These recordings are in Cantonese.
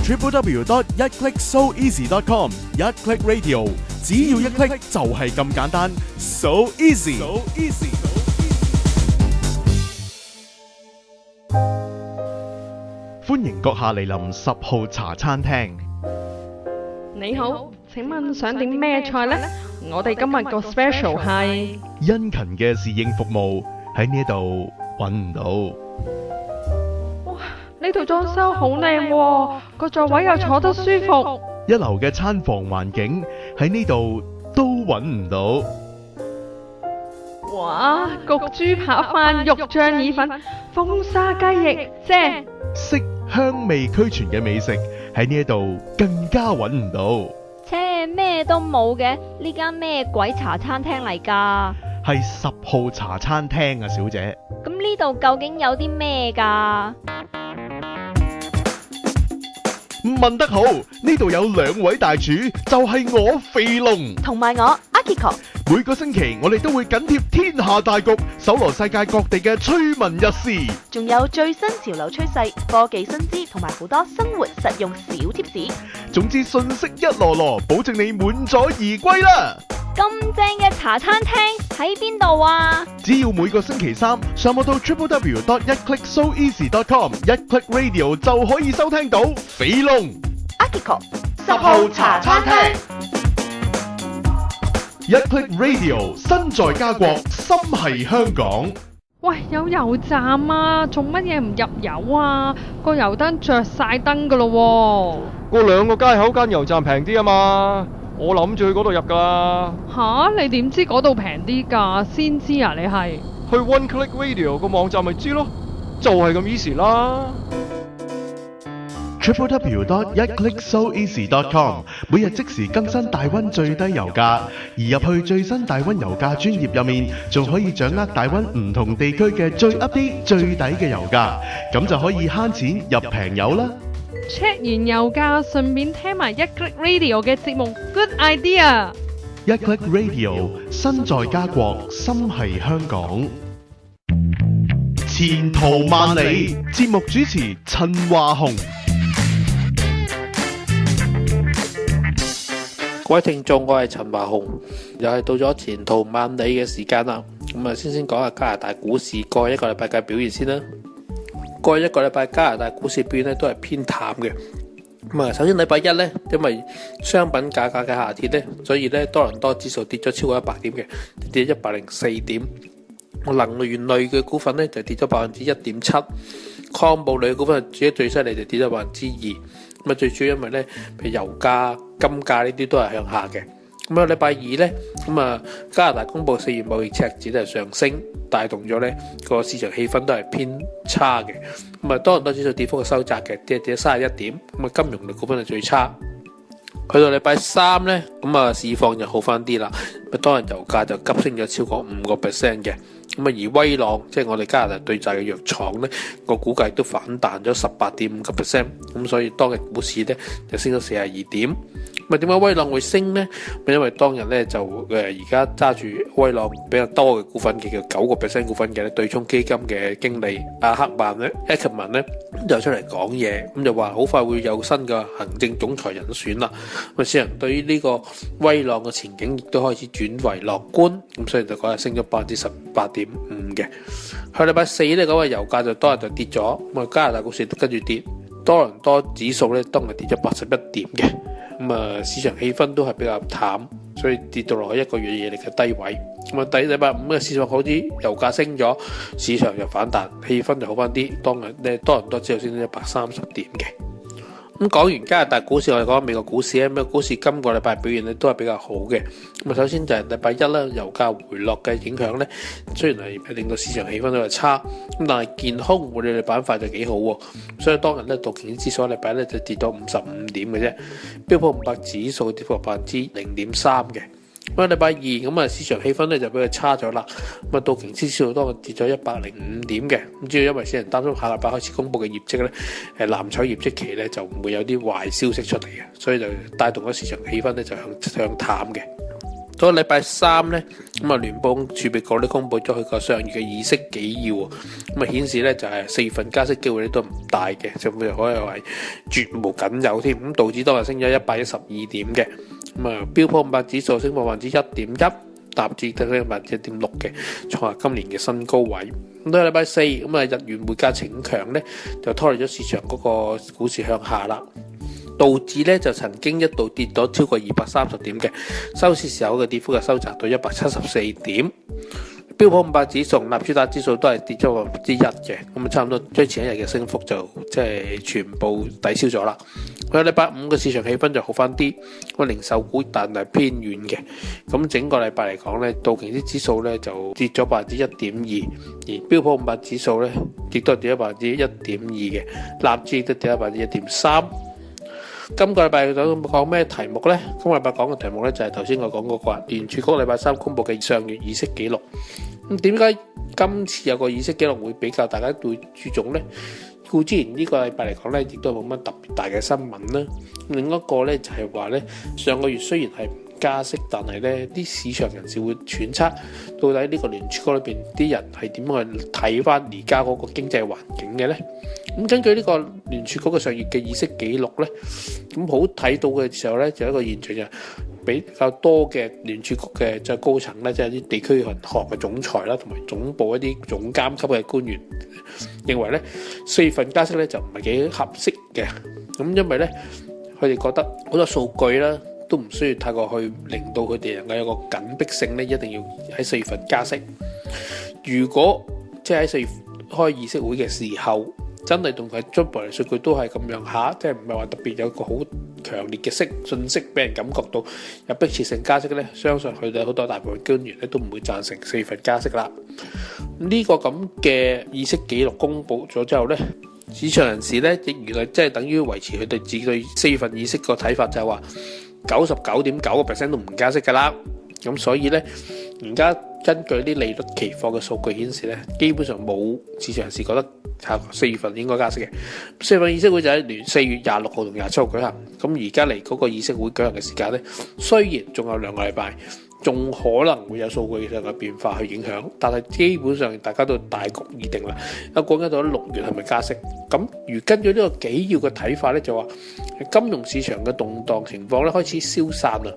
www.1clicksoeasy.com 一 click radio， 只要一 click 就係咁簡單 ，so easy。歡迎閣下嚟臨10號茶餐廳。你好，請問想點咩菜呢？我哋今日個 special 係殷勤嘅侍應服務喺呢度揾唔到。哇！呢度裝修好靚喎，個座位又坐得舒服。一流嘅餐房環境喺呢度都揾唔到。哇！焗豬扒飯、肉醬意粉、風沙雞翼，正！色香味俱全嘅美食喺呢度更加揾唔到。切，咩都冇嘅，呢間咩鬼茶餐廳嚟㗎？係10號茶餐廳啊，小姐。咁呢度究竟有啲咩㗎？問得好，呢度有2位大廚，就係我肥龍同埋我 Akiko。每個星期我哋都會緊貼天下大局，搜羅世界各地嘅趣聞軼事，仲有最新潮流趨勢、科技新知同埋好多生活實用小貼士。總之信息一籮籮，保證你滿載而歸啦！咁正嘅茶餐廳喺邊度啊？只要每個星期三上網到 www.1clicksoeasy.com 一 click radio 就可以收聽到肥龍 Akiko 10號茶餐廳。一 click radio 身在家國，心係香港。喂，有油站啊，做乜嘢唔入油啊？個油燈着晒燈噶咯嗰2個街口間油站平啲啊嘛，我諗住去嗰度入噶。吓，你點知嗰度平啲㗎？先知啊，你係去 One Click Radio 個網站咪知咯，就係咁 easy 啦。www.1clicksoeasy.com 每日即時更新大溫最低油價，而入去最新大溫油價專頁入面，仲可以掌握大溫唔同地區嘅最 update 最抵嘅油價，咁就可以慳錢入平油啦。check 完油價，順便聽埋一 click radio 嘅節目 ，good idea。一 click radio 身在家國，心係香港。前途萬里，節目主持陳華雄。各位聽眾，我係陳華雄，又係到咗前途萬里嘅時間啦。咁啊，先講下加拿大股市過去一個禮拜嘅表現先啦。過去一個禮拜加拿大股市表現咧都係偏淡嘅。咁啊，首先禮拜一咧，因為商品價格嘅下跌咧，所以咧多倫多指數跌咗超過100點嘅，跌104點。能源類嘅股份咧就跌咗1.7%，礦物類嘅股份最犀利就跌咗2%。咁啊，最主要因為咧，譬如油價、金價呢啲都係向下嘅。咁啊，禮拜二咧，咁啊加拿大公布4月貿易赤字都係上升，帶動咗咧個市場氣氛都係偏差嘅。咁啊，多倫多指數跌幅係收窄嘅，跌咗31點。咁啊，金融類股份係最差。去到禮拜三咧，咁啊市況就好翻啲啦。咁當日油價就急升咗超過5%嘅。咁啊，而威朗即係我哋加拿大對債嘅藥廠咧，個股價都反彈咗18.5%。咁所以當日股市咧就升咗42點。咁啊，點解威朗會升呢？因為當日咧就而家揸住威朗比較多嘅股份嘅叫9% 股份嘅對沖基金嘅經理阿克曼咧 Ackerman 咧就出嚟講嘢，咁就話好快會有新嘅行政總裁人選啦。咁市場對於呢個威朗嘅前景亦都開始轉為樂觀，咁所以就嗰日升咗18.5%嘅。去禮拜四咧，嗰個油價就當日就跌咗，咁啊加拿大股市都跟住跌，多倫多指數咧當日跌咗81點嘅。咁啊，市場氣氛都係比較淡，所以跌到落去1個月以嚟嘅低位。咁啊，禮拜五嘅市場好啲，油價升咗，市場又反彈，氣氛就好翻啲。當日咧多倫多指數升咗130點嘅。咁講完加拿大股市，我哋講美國股市咧，美國股市今個禮拜表現咧都係比較好嘅。咁啊，首先就係禮拜一啦，油價回落嘅影響咧，雖然係令到市場氣氛都係差，咁但係健康護理嘅板塊就幾好喎。所以當日咧道瓊斯指數禮拜咧就跌到55點嘅啫，標普500指數跌幅0.3%嘅。咁啊，禮拜二咁啊，市場氣氛咧就比較差咗啦。咁啊，道瓊斯指數當日跌咗105點嘅。咁主要因為市人擔心下禮拜開始公佈嘅業績咧，藍籌業績期咧就唔會有啲壞消息出嚟嘅，所以就帶動咗市場氣氛咧就向淡嘅。到禮拜三咧，咁啊聯邦儲備局咧公佈咗佢個上月嘅議息紀要，咁啊顯示咧就係4月份加息機會咧都唔大嘅，甚至可以話絕無僅有添。咁道指當日升咗112點嘅，咁啊標普500指數升1.1%，納指得升1.6%嘅，創下今年嘅新高位。咁到禮拜四，咁啊日元匯價逞強咧，就拖累咗市場嗰個股市向下啦。道指咧就曾經一度跌咗超過230點嘅，收市時候嘅跌幅就收窄到174點。標普500指數、納斯達克指數都係跌咗1%嘅，咁啊差唔多將前一日嘅升幅就即係全部抵消咗啦。佢禮拜五嘅市場氣氛就好翻啲，個零售股但係偏軟嘅。咁整個禮拜嚟講咧，道瓊斯指數咧就跌咗1.2%，而標普500指數咧亦都係跌咗1.2%嘅，納指亦都跌咗1.3%。今個禮拜講咩題目呢？今個禮拜講嘅題目呢，就係頭先我講嗰個聯儲局禮拜三公佈嘅上月議息記錄。咁點解今次有個議息記錄會比較大家會注重呢？固之然呢個禮拜嚟講呢，亦都冇乜特別大嘅新聞啦。另一個呢，就係話呢，上個月雖然係加息，但係呢啲市場人士會揣測到底呢個聯儲局裏邊啲人係點去睇翻而家嗰個經濟環境嘅呢？咁根據呢個聯儲局嘅上月嘅議息記錄呢，咁好睇到嘅時候呢，就有一個現象就係比較多嘅聯儲局嘅即係高層呢，即係啲地區銀行嘅總裁啦，同埋總部一啲總監級嘅官員認為呢4月份加息呢就唔係幾合適嘅。咁因為呢，佢哋覺得好多數據啦都唔需要太過去令到佢哋能夠有個緊迫性呢，一定要喺4月份加息。如果即係喺4月開議息會嘅時候，真係同佢出嚟數據都係咁樣下，即係唔係話特別有個好強烈嘅訊息俾人感覺到有迫切性加息咧，相信佢哋好多大部分官員咧都唔會贊成4月份加息啦。呢個咁嘅議息記錄公佈咗之後咧，市場人士咧亦原來即係等於維持佢哋自己對4月份議息個睇法，就係話99.9% 都唔加息㗎啦。咁所以咧，而家根據啲利率期貨嘅數據顯示咧，基本上冇市場人士覺得4月份應該加息嘅。4月份議息會就喺4月26號同27號舉行。咁而家嚟嗰個議息會舉行嘅時間咧，雖然仲有2個禮拜，仲可能會有數據上嘅變化去影響，但係基本上大家都大局已定啦。一講緊到6月係咪加息？咁如根據呢個紀要嘅睇法咧，就話金融市場嘅動盪情況咧開始消散啦，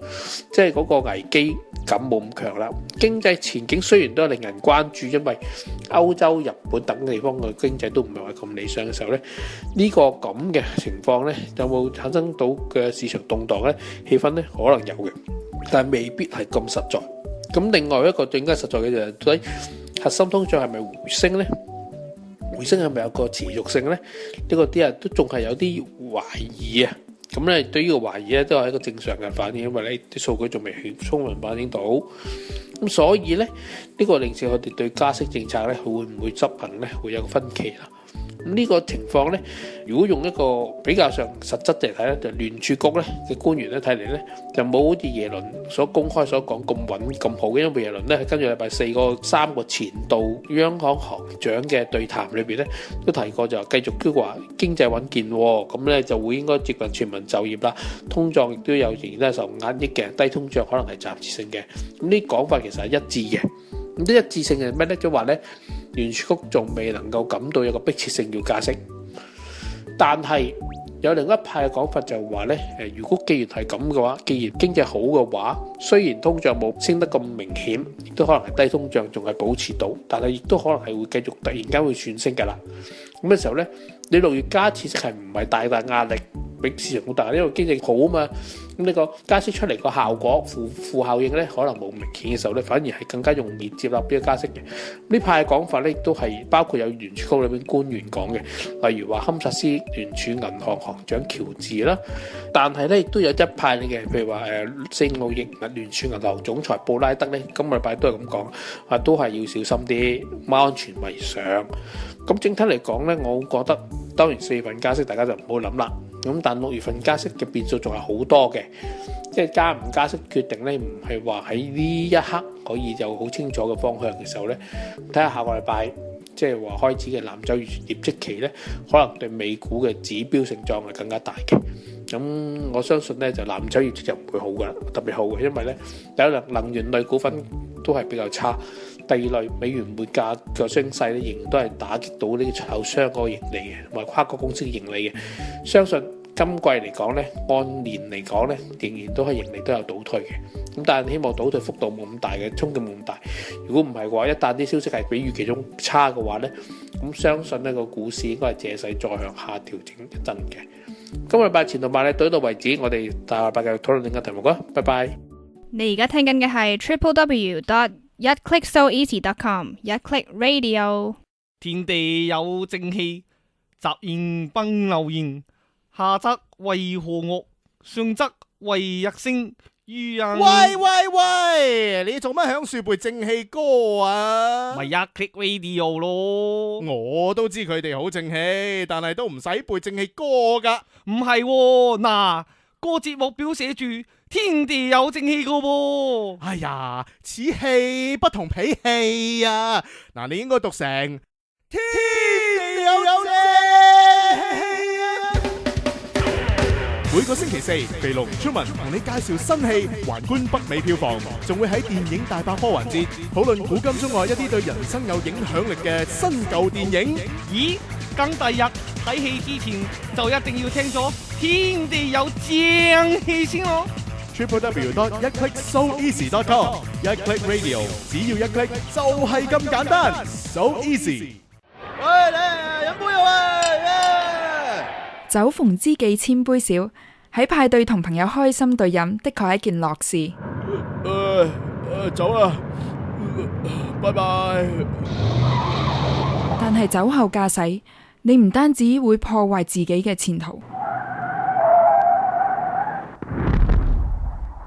即係嗰個危機感冇咁強啦。經濟前景雖然都係令人關注，因為歐洲、日本等地方嘅經濟都唔係話咁理想嘅時候咧，呢個咁嘅情況咧有冇產生到嘅市場動盪咧？氣氛咧可能有嘅，但係未必係咁實在。咁另外一個更加實在嘅就係到底核心通脹係咪回升咧？回升係咪有個持續性咧？呢個啲人都仲係有啲懷疑啊。咁咧對呢個懷疑咧都係一個正常嘅反應，因為咧啲數據仲未充分反映到。咁所以咧呢個令至我哋對加息政策咧會唔會執行咧會有個分歧啦。咁呢個情況咧，如果用一個比較上實質嚟睇咧，就聯儲局咧嘅官員咧睇嚟咧就冇好似耶倫所公開所講咁穩咁好嘅，因為耶倫咧係跟住禮拜4個3個前度央行行長嘅對談裏邊咧都提過，就話繼續都話經濟穩健喎，咁咧就會應該接近全民就業啦，通脹亦都有仍然都係受壓抑嘅，低通脹可能係暫時性嘅。咁呢啲講法其實係一致嘅。咁啲一致性係咩咧？即係話咧，聯儲局仲未能夠感到有個迫切性要加息，但係有另一派嘅講法就係話咧，如果既然係咁嘅話，既然經濟好嘅話，雖然通脹冇升得咁明顯，亦都可能係低通脹仲係保持到，但係亦都可能係會繼續突然間會轉升㗎啦。咁嘅時候咧，你6月加息係唔係大壓力俾市場好大？因為經濟好啊嘛。咁呢個加息出嚟個效果負效應咧，可能冇明顯嘅時候咧，反而係更加容易接納呢個加息嘅。呢派嘅講法咧，亦都係包括有聯儲局裏邊官員講嘅，例如話堪薩斯聯儲銀行行長喬治啦。但係咧，亦都有一派嘅，譬如話聖路易聯儲銀行總裁布拉德咧，今個禮拜都係咁講，話都係要小心啲，安全為上。咁整體嚟講咧，我覺得當然4月份加息大家就唔好諗啦。咁但6月份加息嘅變數仲係好多嘅，即係加唔加息決定咧，唔係話喺呢一刻可以有好清楚嘅方向嘅時候咧，睇下下個禮拜即係話開始嘅藍籌業績期咧，可能對美股嘅指標性作用係更加大嘅。咁我相信咧就藍籌業績就唔會好噶啦，特別好嘅，因為咧第一能源類股份都係比較差，第二類美元匯價嘅升勢咧仍然都係打擊到呢個出口商嗰個盈利嘅，同埋跨國公司嘅盈利嘅。相信今季嚟講咧，按年嚟講咧，仍然都係盈利都有倒退嘅。咁但係希望倒退幅度冇咁大嘅，衝擊冇咁大。如果唔係嘅話，一旦啲消息係比預期中差嘅話咧，咁相信呢個股市應該係借勢再向下調整一陣嘅。今個禮拜前同埋咧到呢度為止，我哋下禮拜繼續討論另一個題目啦，拜拜。你而家聽緊嘅係 www.1clicksoeasy.com 1click radio。天地有正氣，雜言不留言，下則為何樂，上則為日星。喂，你做乜響樹背正氣歌啊？咪1click radio 咯。我都知佢哋好正氣，但係都唔使背正氣歌噶。唔係喎，嗱，個節目表寫住天地有正氣噶噃。哎呀，此氣不同彼氣啊！嗱，你應該讀成天地有正氣啊！每個星期四，肥龍出文同你介紹新戲，環觀北美票房，仲會喺電影大百科環節討論古今中外一啲對人生有影響力嘅新舊電影。咦，咁第日睇戲之前就一定要聽咗天地有正氣先咯。www.1clicksoeasy.com 1click radio， 只要一 click 就係咁簡單 ，so easy。喂，你飲杯啊喂！酒逢知己千杯少，喺派對同朋友開心對飲，的確係一件樂事。走啦，拜拜。但係酒後駕駛，你唔單止會破壞自己嘅前途，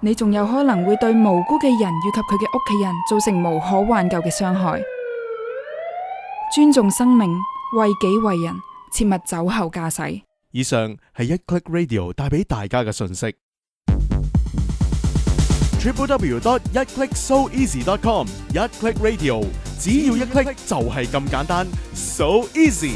你仲有可能會對無辜嘅人以及佢嘅屋企人造成無可挽救嘅傷害。尊重生命，為己為人，切勿酒後駕駛。以上係一 Click Radio 帶俾大家嘅訊息。www.1clicksoeasy.com 一 Click Radio， 只要一 click 就係咁簡單，so easy。